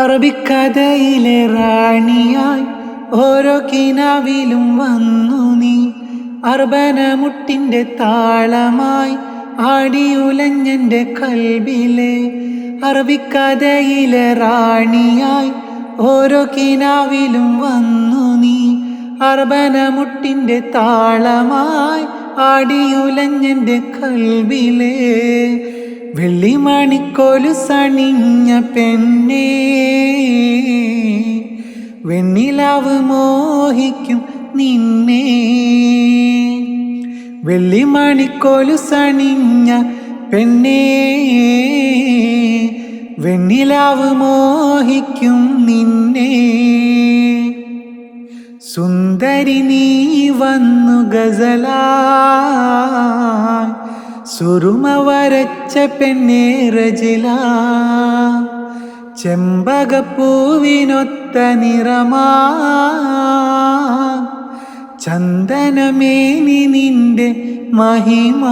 അറബിക്കഥയിലെ റാണിയായി ഓരോ കിനാവിലും വന്നു നീ. അർബനമുട്ടിൻ്റെ താളമായി ആടിയുലഞ്ഞെൻ്റെ കൽബിലെ. അറബിക്കഥയിലെ റാണിയായി ഓരോ കിനാവിലും വന്നു നീ. അർബനമുട്ടിൻ്റെ താളമായി ആടിയുലഞ്ഞെൻ്റെ കൽബിലെ. വെള്ളിമണിക്കോലു സണിഞ്ഞ പെണ്ണേ, വെണ്ണിലാവ് മോഹിക്കും നിന്നെ. വെള്ളിമണിക്കോലു സണിഞ്ഞ പെണ്ണേ, വെണ്ണിലാവ് മോഹിക്കും നിന്നെ. സുന്ദരി നീ വന്നു ഗസലായി, സുറുമ വരച്ച പെണ്ണേ റജില. ചെമ്പകപ്പൂവിനൊത്ത നിറമാ ചന്ദനമേനി നിന്റെ മഹിമ.